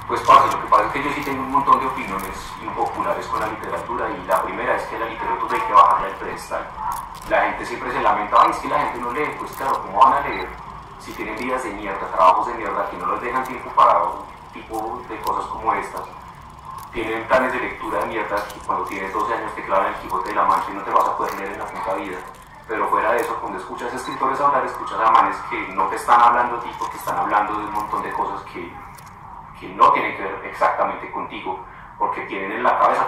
Pues parce, lo que pasa es que yo sí tengo un montón de opiniones impopulares con la literatura, y la primera es que la literatura hay que bajarle el pedestal. La gente siempre se lamenta, ay, es que la gente no lee. Pues claro, ¿cómo van a leer si tienen vidas de mierda, trabajos de mierda, que no les dejan tiempo para un tipo de cosas como estas? Tienen planes de lectura de mierda que cuando tienes 12 años te clavan el Quijote de la Mancha y no te vas a poder leer en la puta vida. Pero fuera de eso, cuando escuchas escritores hablar, escuchas a manes que no te están hablando a ti, porque están hablando de un montón de cosas que no tienen que ver exactamente contigo, porque tienen en la cabeza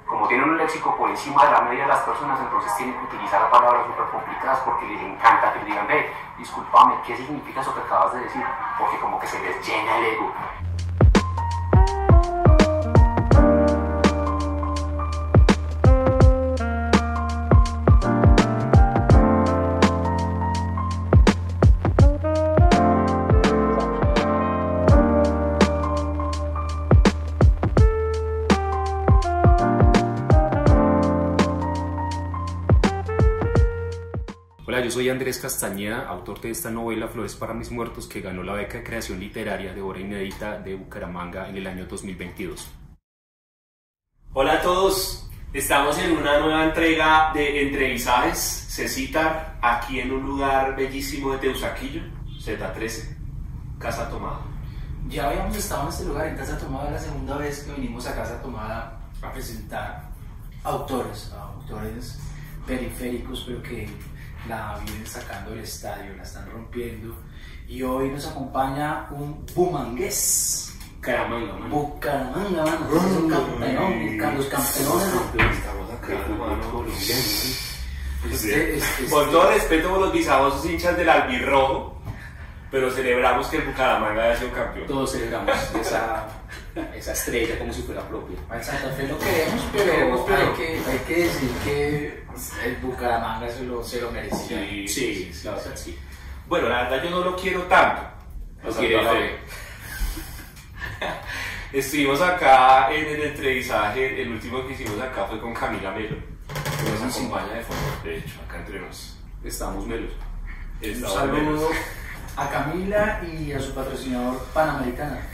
como tienen un léxico por encima de la media de las personas, entonces tienen que utilizar palabras súper complicadas porque les encanta que le digan, ve, discúlpame, ¿qué significa eso que acabas de decir? Porque como que se les llena el ego. Hola, yo soy Andrés Castañeda, autor de esta novela Flores para mis muertos, que ganó la beca de creación literaria de obra inédita de Bucaramanga en el año 2022. Hola a todos, estamos en una nueva entrega de Entrevisajes, Cecitar, aquí en un lugar bellísimo de Teusaquillo, Z13, Casa Tomada. Ya habíamos estado en este lugar, en Casa Tomada, la segunda vez que vinimos a Casa Tomada a presentar autores periféricos, pero que la vienen sacando del estadio, la están rompiendo. Y hoy nos acompaña un bumangués. Bucaramanga, mano. Bucaramanga, mano. Es un campeón, los campeones. Estamos acá, hermano, colombiano. Con todo respeto por los visajosos hinchas del albirrojo, pero celebramos que el Bucaramanga haya sido campeón. Todos celebramos esa estrella como si fuera propia. En Santa Fe lo queremos, pero hay que decir que el Bucaramanga se lo merecía. Sí, claro que sí. Bueno, la verdad yo no lo quiero tanto. Lo quiero Estuvimos acá en el entrevistaje, el último que hicimos acá fue con Camila Melo, que nos acompaña de fondo, de hecho, acá entre nos. Estamos melos. Un saludo a Camila y a su patrocinador Panamericana.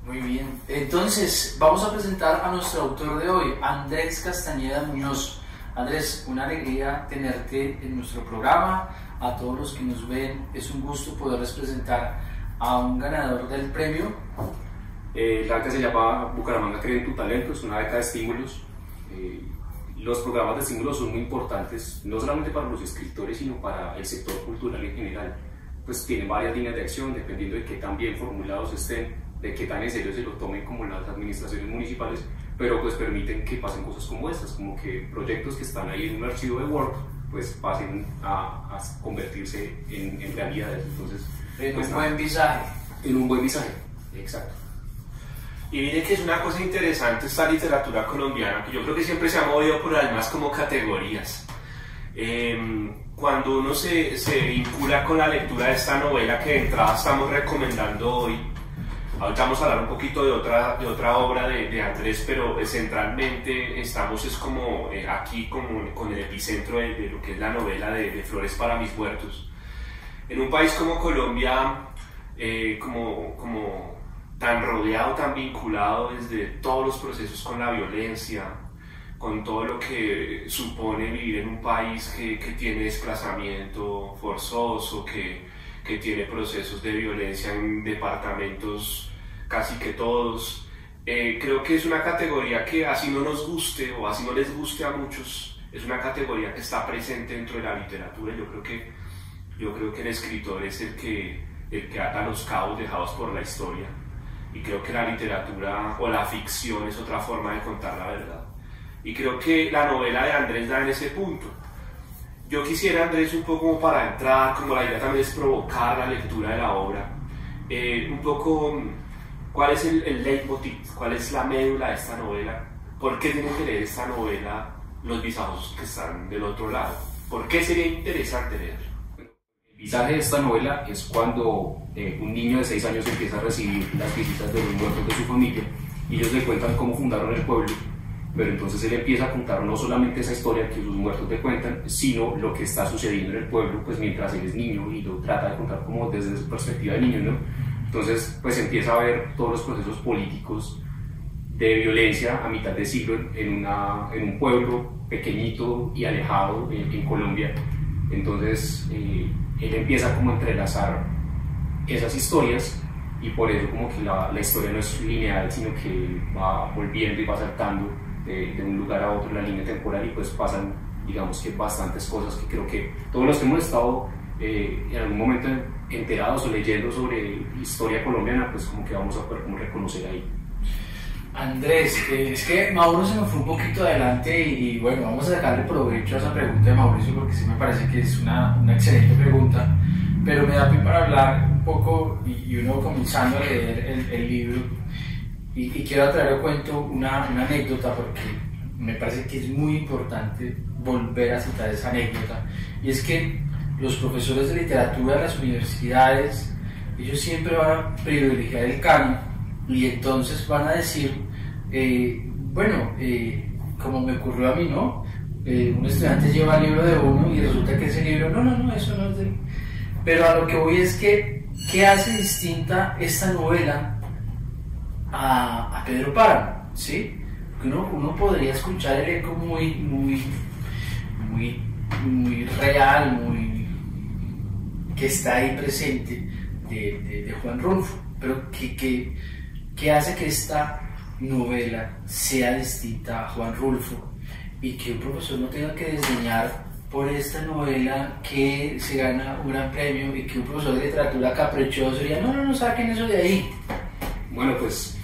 Muy bien, entonces vamos a presentar a nuestro autor de hoy, Andrés Castañeda Muñoz. Andrés, una alegría tenerte en nuestro programa. A todos los que nos ven, es un gusto poderles presentar a un ganador del premio. La beca se llama Bucaramanga Cree en tu Talento, es una beca de estímulos. Los programas de estímulos son muy importantes, no solamente para los escritores, sino para el sector cultural en general. Pues tienen varias líneas de acción, dependiendo de qué tan bien formulados estén, de qué tan en serio se lo tomen como las administraciones municipales, pero pues permiten que pasen cosas como estas, como que proyectos que están ahí en un archivo de Word, pues pasen a convertirse en realidades. Entonces, En pues, un buen visaje. En un buen visaje, exacto. Y miren que es una cosa interesante esta literatura colombiana, que yo creo que siempre se ha movido por además como categorías. Cuando uno se vincula con la lectura de esta novela que de entrada estamos recomendando hoy, ahorita vamos a hablar un poquito de otra obra de Andrés, pero centralmente estamos como aquí con el epicentro de lo que es la novela de Flores para mis muertos. En un país como Colombia, como tan rodeado, tan vinculado desde todos los procesos con la violencia, con todo lo que supone vivir en un país que tiene desplazamiento forzoso, que tiene procesos de violencia en departamentos casi que todos. Creo que es una categoría que así no nos guste o así no les guste a muchos, es una categoría que está presente dentro de la literatura. Yo creo que el escritor es el que ata los cabos dejados por la historia, y creo que la literatura o la ficción es otra forma de contar la verdad, y creo que la novela de Andrés da en ese punto. Yo quisiera, Andrés, un poco como para entrar, como la idea también es provocar la lectura de la obra, un poco cuál es el leitmotiv, cuál es la médula de esta novela, por qué tienen que leer esta novela los visajosos que están del otro lado, por qué sería interesante leer. El visaje de esta novela es cuando un niño de 6 años empieza a recibir las visitas de los muertos de su familia, y ellos le cuentan cómo fundaron el pueblo, pero entonces él empieza a contar no solamente esa historia que sus muertos le cuentan, sino lo que está sucediendo en el pueblo, pues mientras él es niño, y lo trata de contar como desde su perspectiva de niño, ¿no? Entonces, pues empieza a ver todos los procesos políticos de violencia a mitad de siglo en un pueblo pequeñito y alejado en Colombia. Entonces, él empieza como a entrelazar esas historias, y por eso como que la historia no es lineal, sino que va volviendo y va saltando de un lugar a otro la línea temporal, y pues pasan, digamos que bastantes cosas que creo que todos los que hemos estado en algún momento enterados o leyendo sobre historia colombiana, pues como que vamos a poder como reconocer ahí. Andrés, es que Mauro se me fue un poquito adelante y bueno, vamos a sacarle provecho a esa pregunta de Mauricio, porque sí me parece que es una excelente pregunta, pero me da pie para hablar un poco y uno comenzando a leer el libro, y quiero traer a cuento una anécdota, porque me parece que es muy importante volver a citar esa anécdota, y es que los profesores de literatura de las universidades, ellos siempre van a privilegiar el canon, y entonces van a decir, como me ocurrió a mí, ¿no? Un estudiante lleva el libro de uno y resulta que ese libro, no, eso no es de... Pero a lo que voy es que, ¿qué hace distinta esta novela a Pedro Páramo? ¿Sí? Uno podría escuchar el eco muy real, que está ahí presente de Juan Rulfo, pero ¿qué hace que esta novela sea distinta a Juan Rulfo y que un profesor no tenga que desdeñar por esta novela que se gana un gran premio, y que un profesor de literatura caprichoso diría, no, saquen eso de ahí? Bueno, pues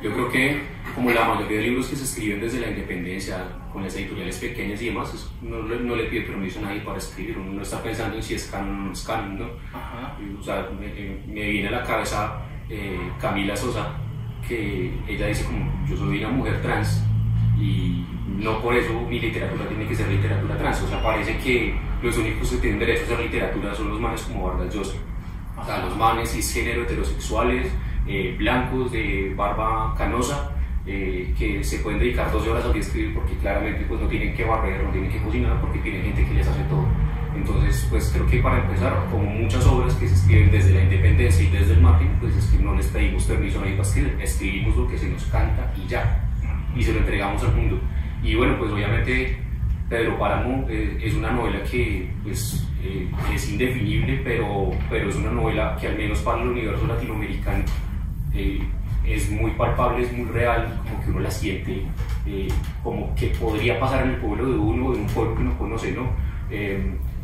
yo creo que como la mayoría de libros que se escriben desde la independencia, con las editoriales pequeñas y demás, no le pide permiso a nadie para escribir, uno no está pensando en si es canon o no es canon, ¿no? O sea, me viene a la cabeza Camila Sosa, que ella dice como, yo soy una mujer trans y no por eso mi literatura tiene que ser literatura trans. O sea, parece que los únicos que tienen derecho a hacer literatura son los manes como Vargas Llosa. O sea, los manes cisgénero, heterosexuales, blancos, de barba canosa, que se pueden dedicar 12 horas al día a escribir, porque claramente pues no tienen que barrer, no tienen que cocinar, porque tienen gente que les hace todo. Entonces, pues creo que para empezar, como muchas obras que se escriben desde la independencia y desde el margen, pues es que no les pedimos permiso a nadie para escribir, escribimos lo que se nos canta y ya, y se lo entregamos al mundo. Y bueno, pues obviamente Pedro Páramo es una novela que pues, es indefinible, pero es una novela que al menos para el universo latinoamericano es muy palpable, es muy real, como que uno la siente, como que podría pasar en el pueblo de uno, en un pueblo que uno conoce, ¿no?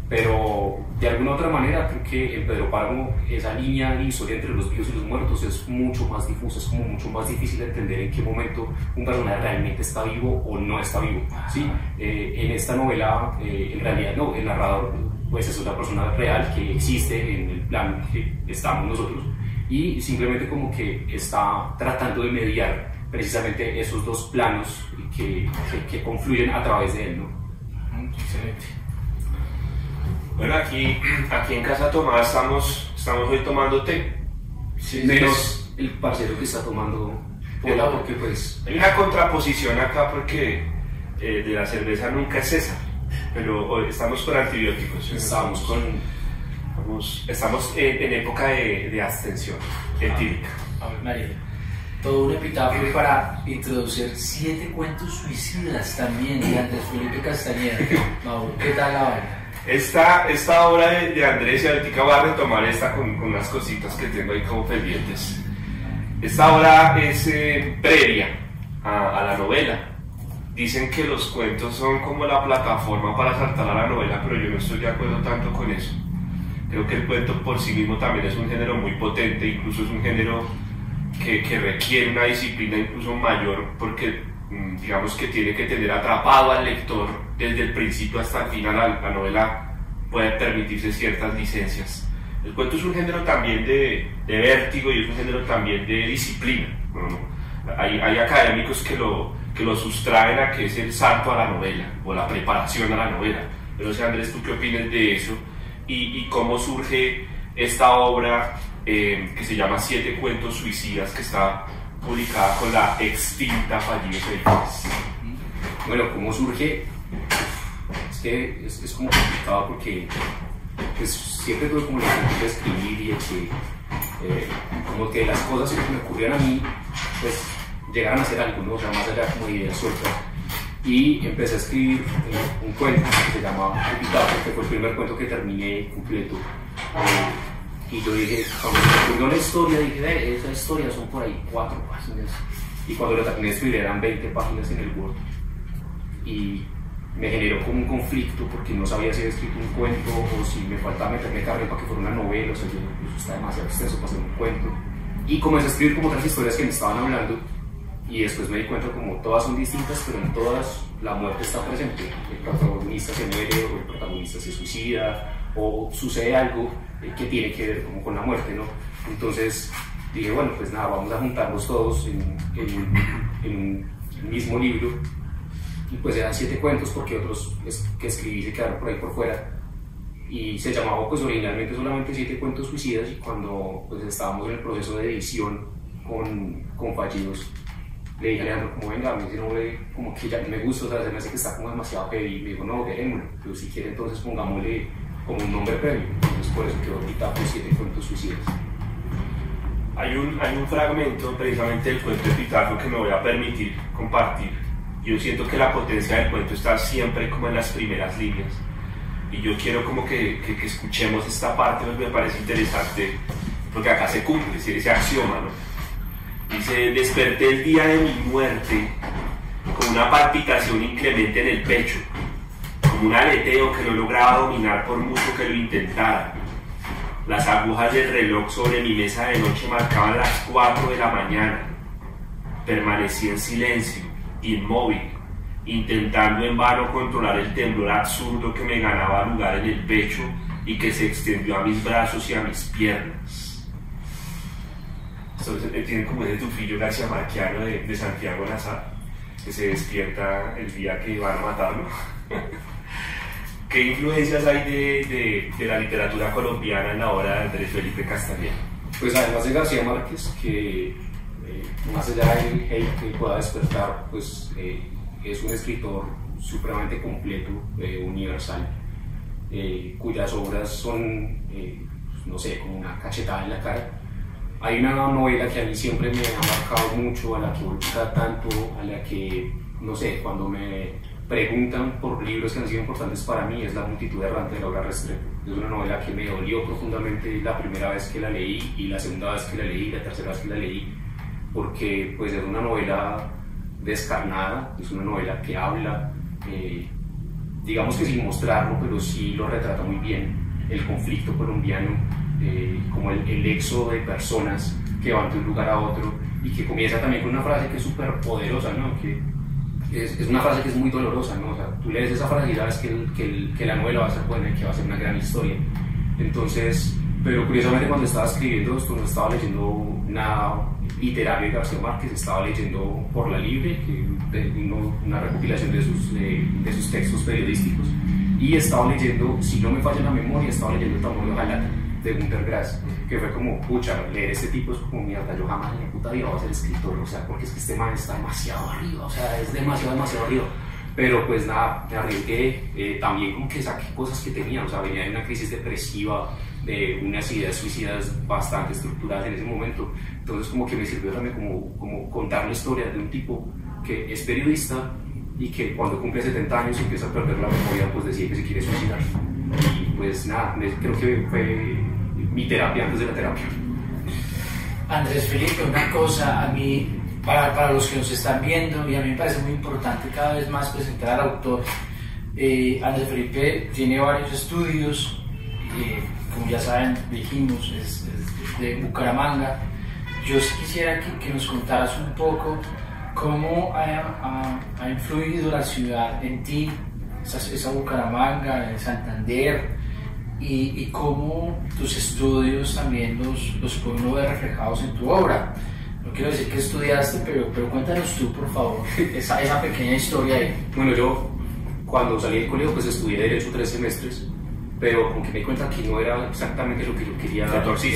Pero de alguna otra manera creo que en Pedro Páramo esa línea de historia entre los vivos y los muertos es mucho más difusa, es como mucho más difícil de entender en qué momento un personaje realmente está vivo o no está vivo, ¿sí? En esta novela, en realidad no, el narrador pues es una persona real que existe en el plano que estamos nosotros, y simplemente como que está tratando de mediar precisamente esos dos planos que confluyen a través de él, ¿no? Excelente. Bueno, aquí en Casa Tomás estamos hoy tomando té. Sí, menos el parcero que está tomando pola, porque pues... Hay una contraposición acá porque de la cerveza nunca es César, pero hoy estamos con antibióticos. Estamos en época de abstención etílica. A ver, María, todo un epitafio para introducir 7 cuentos suicidas también de Andrés Felipe Castañeda. Mauro, ¿qué tal la vaina? Esta obra de Andrés, y ahorita voy a retomar esta con unas cositas que tengo ahí como pendientes. Esta obra es previa a la novela. Dicen que los cuentos son como la plataforma para saltar a la novela, pero yo no estoy de acuerdo tanto con eso. Creo que el cuento por sí mismo también es un género muy potente, incluso es un género que requiere una disciplina incluso mayor, porque digamos que tiene que tener atrapado al lector desde el principio hasta el final. La novela puede permitirse ciertas licencias. El cuento es un género también de vértigo y es un género también de disciplina. Hay académicos que lo sustraen a que es el salto a la novela o la preparación a la novela. Pero, Andrés, ¿tú qué opinas de eso? Y cómo surge esta obra que se llama 7 cuentos suicidas, que está publicada con la extinta Fallidos Editores. Bueno, ¿cómo surge? Es que es como complicado porque pues, siempre tuve como la intención de escribir y como que las cosas que me ocurrían a mí, pues llegaran a ser algo, ¿no? O sea, más allá como de ideas sueltas. Y empecé a escribir un cuento que se llamaba Epitafio, que fue el primer cuento que terminé completo. Y yo dije, cuando me ocurrió la historia, dije, esa historia son por ahí 4 páginas. Y cuando lo terminé de escribir eran 20 páginas en el Word. Y me generó como un conflicto porque no sabía si había escrito un cuento o si me faltaba meterme carne para que fuera una novela. O sea, yo, eso está demasiado extenso para hacer un cuento. Y comencé a escribir como otras historias que me estaban hablando. Y después me di cuenta como todas son distintas, pero en todas la muerte está presente. El protagonista se muere o el protagonista se suicida o sucede algo que tiene que ver como con la muerte, ¿no? Entonces dije, bueno, pues nada, vamos a juntarnos todos en un mismo libro. Y pues eran 7 cuentos porque otros que escribí se quedaron por ahí por fuera. Y se llamaba pues originalmente solamente 7 cuentos suicidas, y cuando pues estábamos en el proceso de edición con Fallidos, le dije a Leandro, como venga, a mí ese nombre como que ya no me gusta, o sea, se me hace que está como demasiado heavy. Y me dijo, no, dejémoslo, pero si quiere entonces pongámosle como un nombre previo. Entonces por eso quedó Epitafio, 7 cuentos suicidas. Hay un fragmento precisamente del cuento Epitafio que me voy a permitir compartir. Yo siento que la potencia del cuento está siempre como en las primeras líneas. Y yo quiero como que escuchemos esta parte, porque me parece interesante, porque acá se cumple ese axioma, ¿no? Dice, desperté el día de mi muerte con una palpitación inclemente en el pecho, como un aleteo que no lograba dominar por mucho que lo intentara. Las agujas del reloj sobre mi mesa de noche marcaban las 4 de la mañana. Permanecí en silencio, inmóvil, intentando en vano controlar el temblor absurdo que me ganaba lugar en el pecho y que se extendió a mis brazos y a mis piernas. Esto tiene como ese tufillo garciamarquiano de Santiago Nazar, que se despierta el día que van a matarlo. ¿Qué influencias hay de la literatura colombiana en la obra de Andrés Felipe Castañeda? Pues además de García Márquez, que más allá del hate que pueda despertar, pues es un escritor supremamente completo, universal, cuyas obras son, no sé, como una cachetada en la cara. Hay una novela que a mí siempre me ha marcado mucho, a la que voy cada tanto, a la que, no sé, cuando me preguntan por libros que han sido importantes para mí, es La multitud errante de Laura Restrepo. Es una novela que me dolió profundamente la primera vez que la leí, y la segunda vez que la leí, y la tercera vez que la leí, porque pues es una novela descarnada, es una novela que habla, digamos que sin mostrarlo, pero sí lo retrata muy bien, el conflicto colombiano, como el éxodo de personas que van de un lugar a otro, y que comienza también con una frase que es súper poderosa, ¿no? Que es una frase que es muy dolorosa, ¿no? O sea, tú lees esa frase y sabes que la novela va a ser buena y que va a ser una gran historia. Entonces, pero curiosamente cuando estaba escribiendo esto no estaba leyendo nada literario de García Márquez, estaba leyendo Por la Libre, una recopilación de sus textos periodísticos, y estaba leyendo, si no me falla la memoria, estaba leyendo El tambor de hojalata de Günter Grass, que fue como, pucha, leer este tipo es como mierda, yo jamás en mi puta vida voy a ser escritor, o sea, porque es que este man está demasiado arriba, o sea, es demasiado arriba. Pero pues nada, me arriesgué, también como que saqué cosas que tenía, o sea, venía de una crisis depresiva, de unas ideas suicidas bastante estructuradas en ese momento. Entonces como que me sirvió también como contar la historia de un tipo que es periodista y que cuando cumple 70 años empieza a perder la memoria, pues decide que se quiere suicidar. Y pues nada, creo que fue mi terapia antes de la terapia. Andrés Felipe, una cosa, a mí, para los que nos están viendo, y a mí me parece muy importante cada vez más presentar al autor. Andrés Felipe tiene varios estudios, como ya saben, dijimos, es de Bucaramanga. Yo sí quisiera que nos contaras un poco cómo ha influido la ciudad en ti, esa Bucaramanga, el Santander, y cómo tus estudios también los puede uno ver reflejados en tu obra. No quiero decir que estudiaste, pero cuéntanos tú, por favor, esa pequeña historia ahí. Bueno, yo cuando salí del colegio pues estudié Derecho 3 semestres, pero como que me di cuenta que no era exactamente lo que yo quería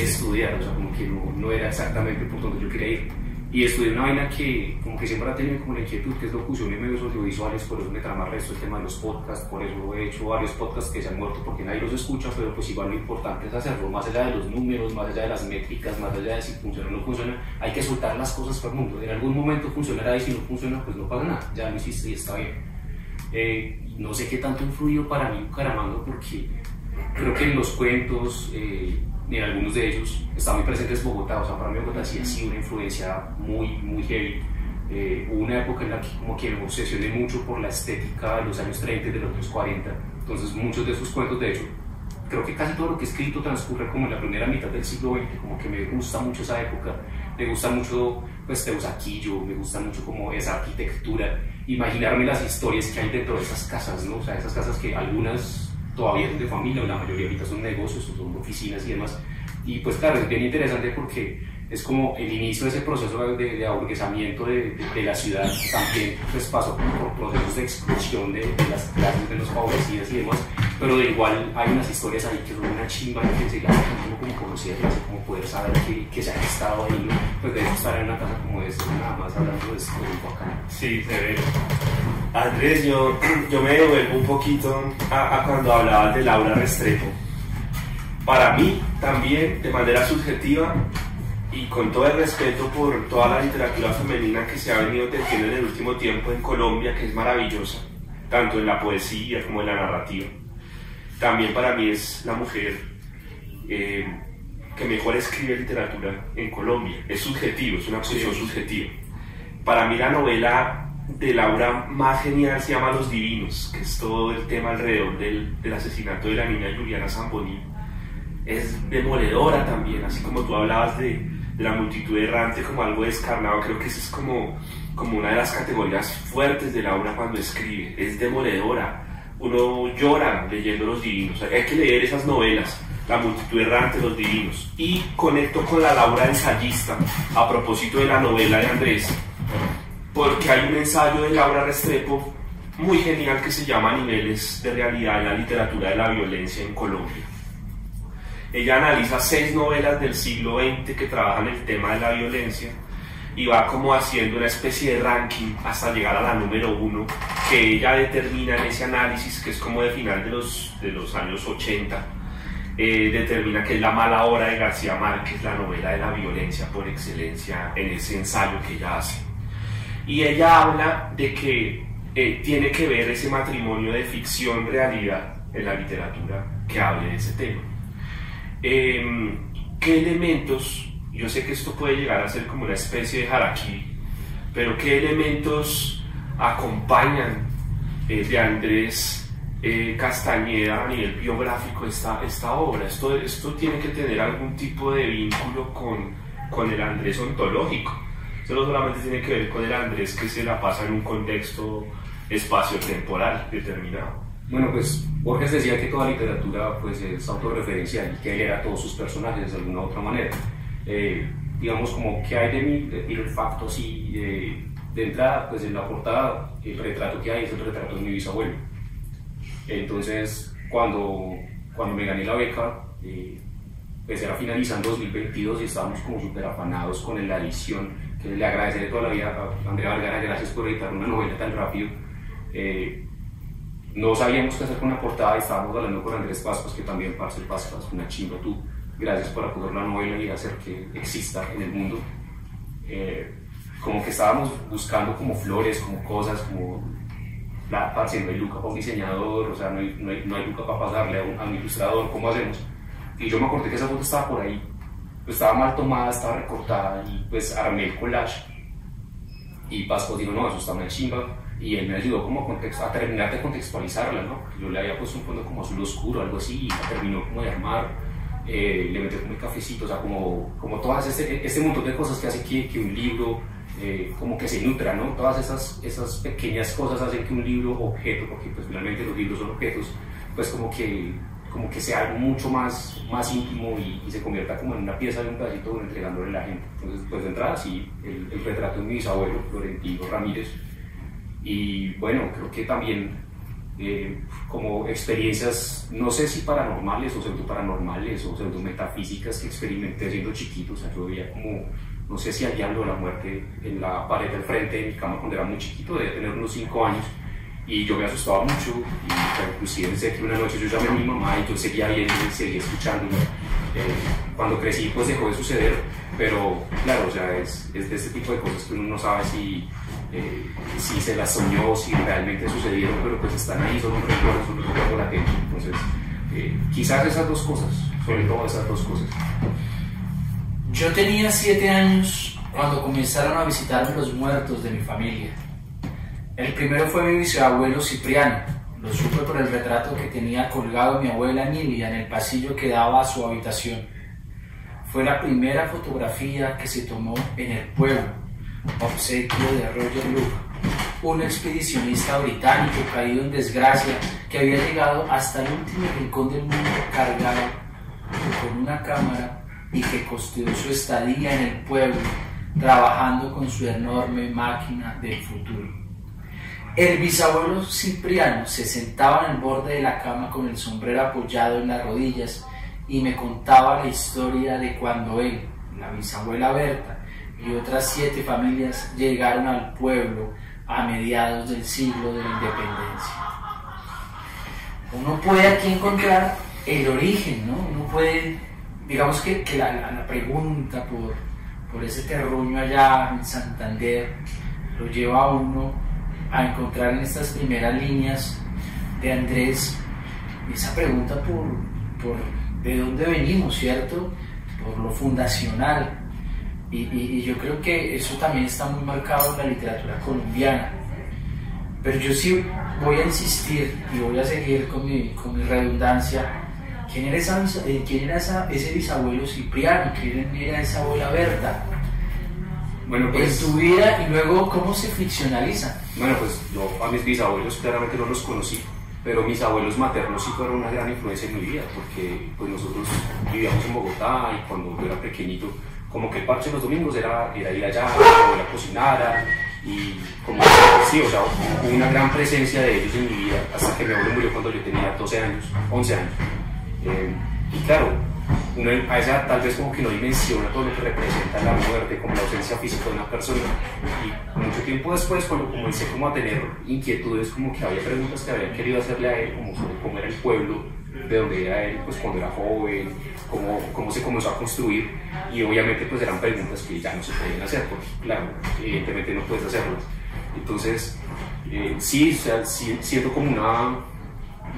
estudiar, o sea, como que no era exactamente por donde yo quería ir. Y estudié una vaina que como que siempre ha tenido como la inquietud, que es locución en medios audiovisuales, por eso me trama el resto el tema de los podcasts, por eso he hecho varios podcasts que se han muerto porque nadie los escucha, pero pues igual lo importante es hacerlo, más allá de los números, más allá de las métricas, más allá de si funciona o no funciona, hay que soltar las cosas para el mundo. En algún momento funcionará y si no funciona pues no pasa nada, ya lo hiciste y está bien. No sé qué tanto influyó para mí Bucaramanga porque creo que en los cuentos, en algunos de ellos está muy presente Bogotá, o sea, para mí Bogotá sí ha sido una influencia muy heavy. Hubo una época en la que como que me obsesioné mucho por la estética de los años 30 y de los años 40, entonces muchos de esos cuentos, de hecho, creo que casi todo lo que he escrito transcurre como en la primera mitad del siglo XX, como que me gusta mucho esa época, me gusta mucho pues Teusaquillo, me gusta mucho como esa arquitectura, imaginarme las historias que hay dentro de esas casas, ¿no? O sea, esas casas que algunas todavía son de familia, o la mayoría ahorita son negocios, o son oficinas y demás. Y pues claro, es bien interesante porque es como el inicio de ese proceso de aburguesamiento de la ciudad, también pues pasó por procesos de exclusión de las clases menos favorecidas y demás, pero de igual hay unas historias ahí que son una chimba, que se las como conocerlas, como poder saber que se han estado ahí, pues de eso estar en una casa como esta, nada más hablando de esto, de bacán. Sí, severo. Andrés, yo me devuelvo un poquito a cuando hablabas de Laura Restrepo. Para mí, también, de manera subjetiva, y con todo el respeto por toda la literatura femenina que se ha venido tejiendo en el último tiempo en Colombia, que es maravillosa, tanto en la poesía como en la narrativa, también para mí es la mujer que mejor escribe literatura en Colombia. Es subjetivo, es una posición subjetiva. Para mí la novela de Laura más genial se llama Los Divinos, que es todo el tema alrededor del asesinato de la niña Juliana Zamboní. Es demoledora también, así como tú hablabas de la multitud errante como algo descarnado. Creo que esa es como una de las categorías fuertes de Laura cuando escribe. Es demoledora, uno llora leyendo Los Divinos. Hay que leer esas novelas, La multitud errante, Los Divinos. Y conecto con la Laura ensayista a propósito de la novela de Andrés, porque hay un ensayo de Laura Restrepo muy genial que se llama Niveles de realidad en la literatura de la violencia en Colombia. Ella analiza 6 novelas del siglo XX que trabajan el tema de la violencia y va como haciendo una especie de ranking hasta llegar a la número 1, que ella determina en ese análisis, que es como de final de los años 80, determina que es La mala hora de García Márquez, la novela de la violencia por excelencia, en ese ensayo que ella hace. Y ella habla de que tiene que ver ese matrimonio de ficción-realidad en la literatura que hable de ese tema. ¿Qué elementos, yo sé que esto puede llegar a ser como una especie de harakiri, pero qué elementos acompañan de Andrés Castañeda a nivel biográfico esta obra? Esto tiene que tener algún tipo de vínculo con el Andrés ontológico. Esto no solamente tiene que ver con el Andrés que se la pasa en un contexto espacio-temporal determinado. Bueno, pues Borges decía que toda literatura pues, es autorreferencial y que él era todos sus personajes de alguna u otra manera. Digamos, como que hay de mí, le tiro el facto así de entrada, pues en la portada el retrato que hay es el retrato de mi bisabuelo. Entonces, cuando me gané la beca, pues era finalizando 2022 y estábamos como súper afanados con la edición, que le agradeceré toda la vida a Andrea Vergara, gracias por editar una novela tan rápido. No sabíamos qué hacer con la portada y estábamos hablando con Andrés Pascuas, que también Parcel Pascuas, una chimba tú, gracias por acoger la novela y hacer que exista en el mundo. Como que estábamos buscando como flores, como cosas, como parce, no hay Luca para un diseñador, o sea, no hay Luca para pasarle a un ilustrador, ¿cómo hacemos? Y yo me acordé que esa foto estaba por ahí, pues estaba mal tomada, estaba recortada y pues armé el collage y Pascuas dijo, no, eso está una chimba. Y él me ayudó como a terminar de contextualizarla, ¿no? Yo le había puesto un fondo como azul oscuro, algo así, y la terminó como de armar, le metí como el cafecito, o sea, como todas este montón de cosas que hace que un libro como que se nutra, ¿no? Todas esas pequeñas cosas hacen que un libro objeto, porque pues finalmente los libros son objetos, pues como que sea algo mucho más íntimo y se convierta como en una pieza de un pedacito entregándole a la gente. Entonces, pues de entrada sí, el retrato de mi bisabuelo, Florentino Ramírez. Y bueno, creo que también como experiencias, no sé si paranormales o pseudo-paranormales o pseudo-metafísicas que experimenté siendo chiquito. O sea, yo veía como no sé si al diablo o la muerte en la pared del frente de mi cama cuando era muy chiquito, debía tener unos 5 años, y yo me asustaba mucho, y inclusive sé que una noche yo llamé a mi mamá y yo seguía viendo y seguía escuchando. Cuando crecí pues dejó de suceder, pero claro, o sea, es de este tipo de cosas que uno no sabe si se las soñó, si realmente sucedieron, pero pues están ahí, son un recuerdo latente. Entonces, quizás esas dos cosas, sobre todo esas dos cosas. Yo tenía 7 años cuando comenzaron a visitarme los muertos de mi familia. El primero fue mi bisabuelo Cipriano. Lo supe por el retrato que tenía colgado mi abuela Emilia en el pasillo que daba a su habitación. Fue la primera fotografía que se tomó en el pueblo, obsequio de Roger Luke, un expedicionista británico caído en desgracia que había llegado hasta el último rincón del mundo cargado con una cámara y que costeó su estadía en el pueblo trabajando con su enorme máquina del futuro. El bisabuelo Cipriano se sentaba en el borde de la cama con el sombrero apoyado en las rodillas y me contaba la historia de cuando él, la bisabuela Berta y otras 7 familias llegaron al pueblo a mediados del siglo de la independencia. Uno puede aquí encontrar el origen, ¿no? Uno puede, digamos que la pregunta por ese terruño allá en Santander lo lleva a uno a encontrar en estas primeras líneas de Andrés esa pregunta por de dónde venimos, ¿cierto? Por lo fundacional. Y yo creo que eso también está muy marcado en la literatura colombiana. Pero yo sí voy a insistir y voy a seguir con mi redundancia. ¿Quién era ese bisabuelo Cipriano? ¿Quién era esa abuela Berta? Bueno, pues, en tu vida, y luego cómo se ficcionaliza. Bueno, pues yo a mis bisabuelos claramente no los conocí, pero mis abuelos maternos sí fueron una gran influencia en mi vida, porque pues nosotros vivíamos en Bogotá y cuando yo era pequeñito, como que el parche de los domingos era ir allá, que mi abuela cocinara, y como sí, o sea, hubo una gran presencia de ellos en mi vida, hasta que mi abuelo murió cuando yo tenía 12 años, 11 años. Y claro, uno a esa tal vez como que no dimensiona todo lo que representa la muerte, como la ausencia física de una persona, y mucho tiempo después, cuando comencé como a tener inquietudes, como que había preguntas que había querido hacerle a él, como sobre cómo era el pueblo, de dónde era él pues cuando era joven, cómo se comenzó a construir, y obviamente pues eran preguntas que ya no se podían hacer, porque claro, evidentemente no puedes hacerlas. Entonces, sí, o sea, siento como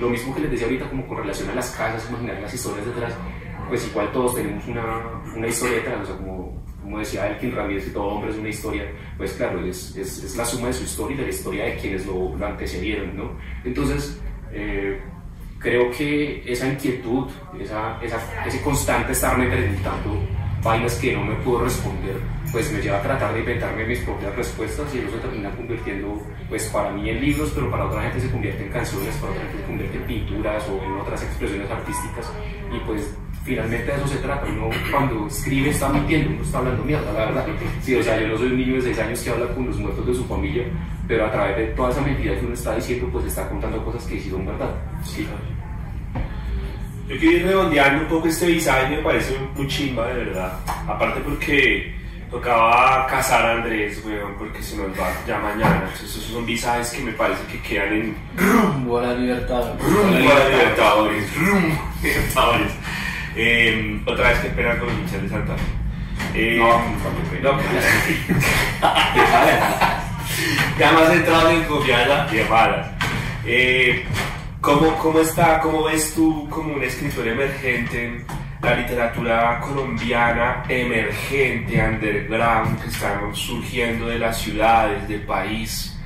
lo mismo que les decía ahorita, como con relación a las casas, imaginar las historias detrás, pues igual todos tenemos una historia detrás, o sea, como decía Elkin Ramírez, que todo hombre es una historia, pues claro, es la suma de su historia y de la historia de quienes lo antecedieron, ¿no? Entonces, creo que esa inquietud, ese constante estarme preguntando vainas que no me puedo responder, pues me lleva a tratar de inventarme mis propias respuestas, y eso se termina convirtiendo, pues para mí en libros, pero para otra gente se convierte en canciones, para otra gente se convierte en pinturas o en otras expresiones artísticas, y pues finalmente de eso se trata. Uno cuando escribe está mintiendo, uno está hablando mierda, la verdad. Sí, o sea, yo no soy un niño de 6 años que habla con los muertos de su familia, pero a través de toda esa mentira que uno está diciendo, pues está contando cosas que sí son verdad. Sí. Yo quiero ir redondeando un poco este visaje, me parece muy chimba, de verdad. Aparte porque tocaba casar a Andrés, weón, porque se nos va ya mañana. Entonces, esos son visajes que me parece que quedan en rumbo a la libertad. Rumbo a la Libertadores. Otra vez que esperan con Michel de Santa Fe. No, ya más entrado en confianza, de malas. ¿Cómo ves tú como un escritor emergente la literatura colombiana emergente, underground, que están surgiendo de las ciudades, del país?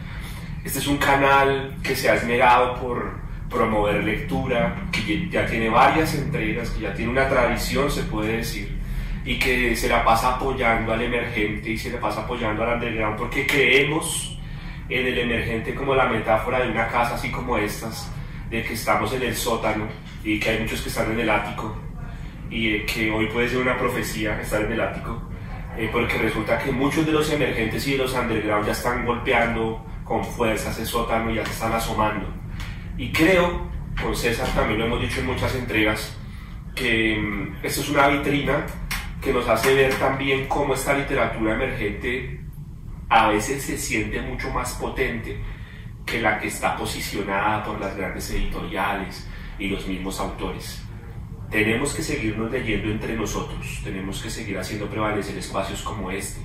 Este es un canal que se ha esmerado por promover lectura, que ya tiene varias entregas, que ya tiene una tradición, se puede decir, y que se la pasa apoyando al emergente y se la pasa apoyando al underground, porque creemos en el emergente como la metáfora de una casa así como estas, de que estamos en el sótano y que hay muchos que están en el ático, y que hoy puede ser una profecía estar en el ático, porque resulta que muchos de los emergentes y de los underground ya están golpeando con fuerza ese sótano y ya se están asomando. Y creo, con César también lo hemos dicho en muchas entregas, que esto es una vitrina que nos hace ver también cómo esta literatura emergente a veces se siente mucho más potente que la que está posicionada por las grandes editoriales y los mismos autores. Tenemos que seguirnos leyendo entre nosotros, tenemos que seguir haciendo prevalecer espacios como este.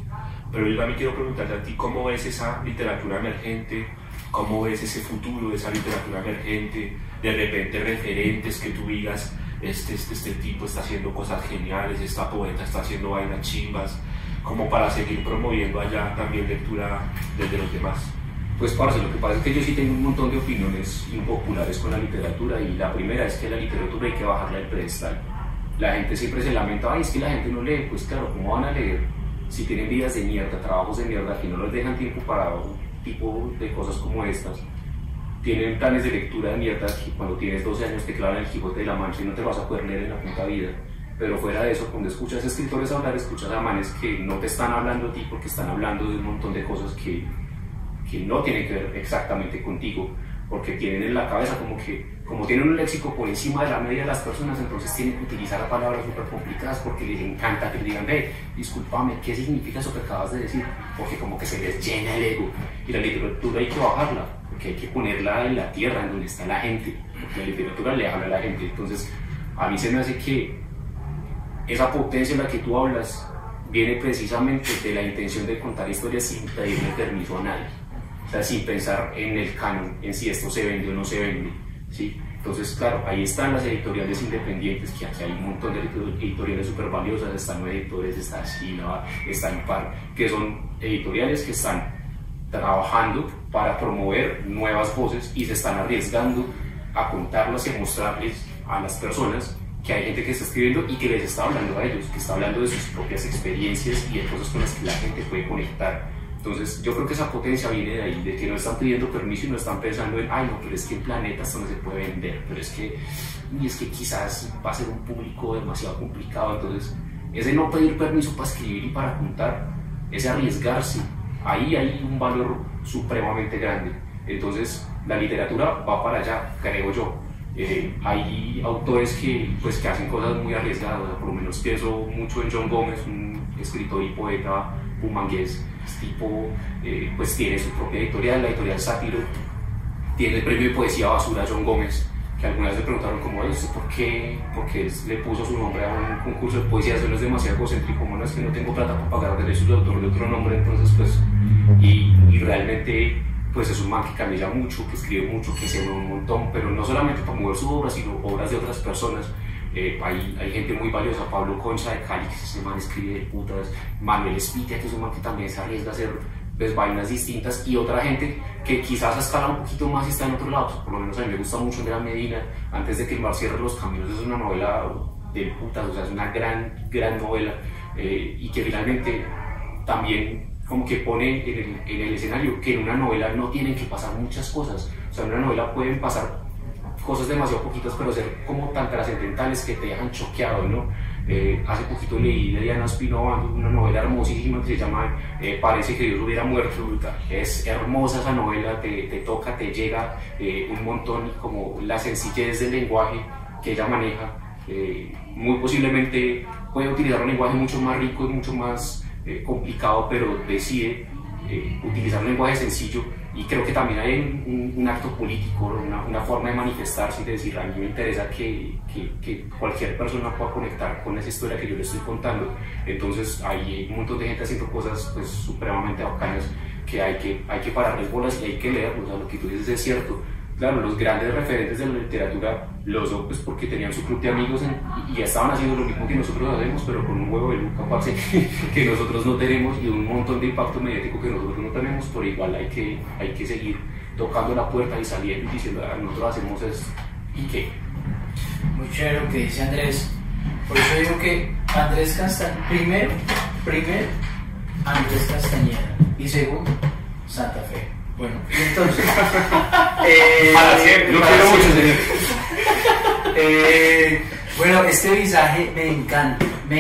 Pero yo también quiero preguntarte a ti, ¿cómo ves esa literatura emergente? ¿Cómo ves ese futuro de esa literatura emergente? De repente referentes que tú digas, este tipo está haciendo cosas geniales, esta poeta está haciendo vainas chimbas, como para seguir promoviendo allá también lectura desde los demás. Pues parce, lo que pasa es que yo sí tengo un montón de opiniones impopulares con la literatura, y la primera es que la literatura hay que bajarla del pedestal. La gente siempre se lamenta, ay, es que la gente no lee. Pues claro, ¿cómo van a leer si tienen vidas de mierda, trabajos de mierda, que no les dejan tiempo para un tipo de cosas como estas? Tienen planes de lectura de mierda que cuando tienes 12 años te clavan el Quijote de la Mancha y no te vas a poder leer en la puta vida. Pero fuera de eso, cuando escuchas escritores hablar, escuchas a manes que no te están hablando a ti porque están hablando de un montón de cosas que no tienen que ver exactamente contigo, porque tienen en la cabeza como tienen un léxico por encima de la media de las personas, entonces tienen que utilizar palabras súper complicadas porque les encanta que le digan, discúlpame, ¿qué significa eso que acabas de decir? Porque como que se les llena el ego, y la literatura hay que bajarla, porque hay que ponerla en la tierra, en donde está la gente, porque la literatura le habla a la gente. Entonces a mí se me hace que esa potencia en la que tú hablas viene precisamente de la intención de contar historias sin pedirle permiso a nadie, o sea, sin pensar en el canon, en si esto se vende o no se vende, ¿sí? Entonces, claro, ahí están las editoriales independientes, que aquí hay un montón de editoriales súper valiosas, están Nueve Editores, está Sílaba, está Impar, que son editoriales que están trabajando para promover nuevas voces y se están arriesgando a contarlas y a mostrarles a las personas que hay gente que está escribiendo y que les está hablando a ellos, que está hablando de sus propias experiencias y de cosas con las que la gente puede conectar. Entonces yo creo que esa potencia viene de ahí, de que no están pidiendo permiso y no están pensando en, ay no, pero es que en Planeta esto no se puede vender, pero es que quizás va a ser un público demasiado complicado. Entonces ese no pedir permiso para escribir y para contar, ese arriesgarse, ahí hay un valor supremamente grande. Entonces la literatura va para allá, creo yo. Hay autores que hacen cosas muy arriesgadas, o sea, por lo menos pienso mucho en John Gómez, un escritor y poeta bumangués. Este tipo pues tiene su propia editorial, la editorial Sátiro, tiene el premio de poesía Basura John Gómez, que alguna vez le preguntaron como es, ¿por qué le puso su nombre a un concurso de poesía? Eso no es demasiado egocéntrico, como no es que no tengo plata para pagar derechos de autor de otro nombre. Entonces pues, y realmente pues es un man que camilla mucho, que escribe mucho, que se mueve un montón, pero no solamente para mover su obra, sino obras de otras personas. Hay gente muy valiosa, Pablo Concha de Cali, que ese man escribe de putas, Manuel Espitia, que es un man que también se arriesga a hacer pues, vainas distintas, y otra gente que quizás escala un poquito más y está en otro lado. Pues, por lo menos a mí me gusta mucho Andrea Medina, Antes de que el mar cierre los caminos, es una novela de putas, o sea, es una gran novela, y que finalmente también como que pone en el escenario que en una novela no tienen que pasar muchas cosas, o sea, en una novela pueden pasar cosas demasiado poquitas, pero ser como tan trascendentales que te dejan choqueado, ¿no? Hace poquito leí de Diana Espinoa una novela hermosísima que se llama Parece que Dios hubiera muerto. Es hermosa esa novela, te toca, te llega un montón, como la sencillez del lenguaje que ella maneja. Muy posiblemente puede utilizar un lenguaje mucho más rico y mucho más complicado, pero decide utilizar un lenguaje sencillo, y creo que también hay un acto político, una forma de manifestarse y de decir, a mí me interesa que cualquier persona pueda conectar con esa historia que yo le estoy contando. Entonces hay un montón de gente haciendo cosas pues supremamente bacanas que hay que pararles bolas y hay que leerlos. O sea, lo que tú dices es cierto. Claro, los grandes referentes de la literatura los son pues porque tenían su club de amigos y estaban haciendo lo mismo que nosotros hacemos, pero con un huevo de luca, parce, que nosotros no tenemos, y un montón de impacto mediático que nosotros no tenemos, pero igual hay que seguir tocando la puerta y saliendo y diciendo, nosotros hacemos esto. ¿Y qué? Muy chévere lo que dice Andrés. Por eso digo que Andrés Castañeda, primero Andrés Castañeda, y segundo Santa Fe. Bueno, y entonces para siempre, lo quiero mucho, señor. Bueno, este visaje me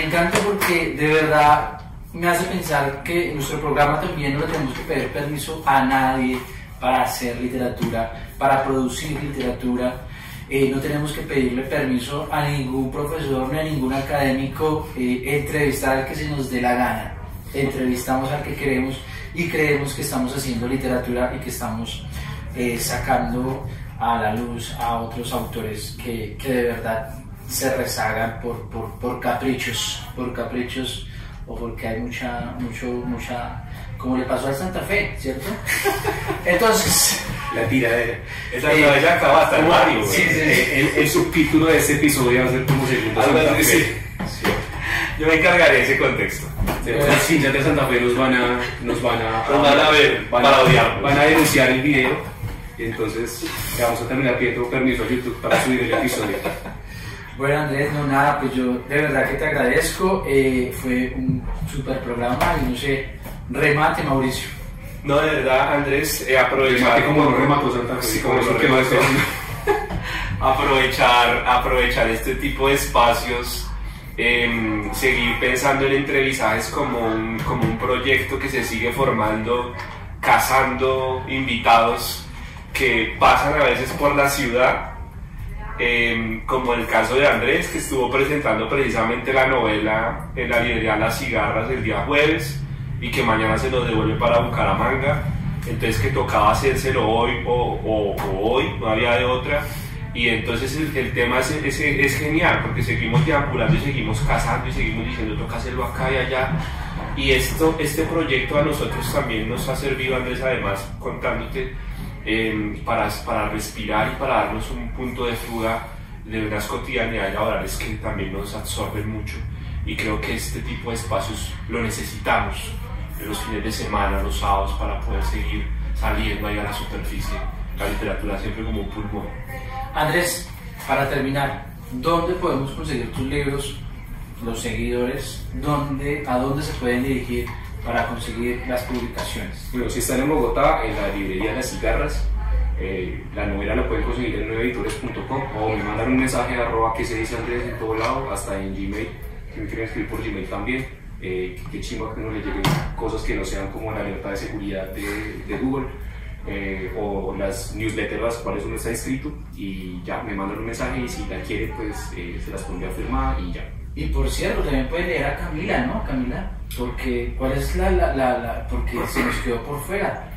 encanta porque de verdad me hace pensar que en nuestro programa también no le tenemos que pedir permiso a nadie para hacer literatura, para producir literatura. no tenemos que pedirle permiso a ningún profesor ni a ningún académico, entrevistar al que se nos dé la gana. Entrevistamos al que queremos y creemos que estamos haciendo literatura y que estamos sacando a la luz a otros autores que de verdad se rezagan por caprichos o porque hay mucha, como le pasó al Santa Fe, ¿cierto? Entonces, la tiradera. Esa ya acaba hasta el Mario. Sí. El subtítulo de este episodio va a ser como segundo Santa Fe. Sí. Yo me encargaré de ese contexto. Los hinchas de Santa Fe nos van a ver, para odiar. Van a denunciar el video y entonces le vamos a terminar pidiendo permiso a YouTube para subir el episodio. Bueno, Andrés, no nada, pues yo de verdad que te agradezco, fue un super programa y no sé, remate, Mauricio. No, de verdad, Andrés, aprovechar como lo remató Santa Fe, sí, como lo que aprovechar este tipo de espacios, seguir pensando en entrevistajes como un proyecto que se sigue formando, cazando invitados que pasan a veces por la ciudad. Como el caso de Andrés, que estuvo presentando precisamente la novela en la librería Las Cigarras el día jueves y que mañana se lo devuelve para Bucaramanga, entonces que tocaba hacérselo hoy o hoy, no había de otra, y entonces el tema es genial porque seguimos deambulando y seguimos cazando y seguimos diciendo toca hacerlo acá y allá, y este proyecto a nosotros también nos ha servido, Andrés, además contándote, para respirar y para darnos un punto de fuga de unas cotidianidades laborales que también nos absorben mucho, y creo que este tipo de espacios lo necesitamos en los fines de semana, los sábados, para poder seguir saliendo ahí a la superficie, la literatura siempre como un pulmón. Andrés, para terminar, ¿dónde podemos conseguir tus libros? Los seguidores, ¿a dónde se pueden dirigir para conseguir las publicaciones? Bueno, si están en Bogotá, en la librería Las Cigarras, la novela la pueden conseguir en nuevaeditores.com o me mandan un mensaje @ que se dice Andrés en todo lado, hasta en Gmail, si me quieren escribir por Gmail también. Qué chimba que no le lleguen cosas que no sean como la alerta de seguridad de Google, o las newsletters a las cuales uno está inscrito, y ya me mandan un mensaje y si la quieren pues se las pondré a firmar y ya. Y por cierto, también puede leer a Camila, ¿no? Camila, porque ¿cuál es porque se nos quedó por fuera?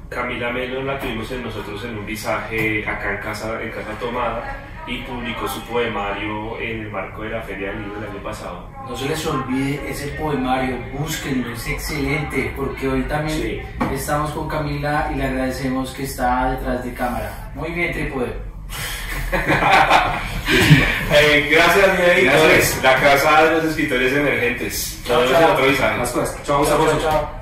Camila Melo la tuvimos nosotros en un visaje acá en Casa Tomada, y publicó su poemario en el marco de la Feria del Libro el año pasado. No se les olvide ese poemario, búsquenlo, es excelente, porque hoy también estamos con Camila y le agradecemos que está detrás de cámara. Muy bien, Trípode. Gracias, mi editores. La Casa de los Escritores Emergentes. Chao, Nos vemos en otro visaje. Chao.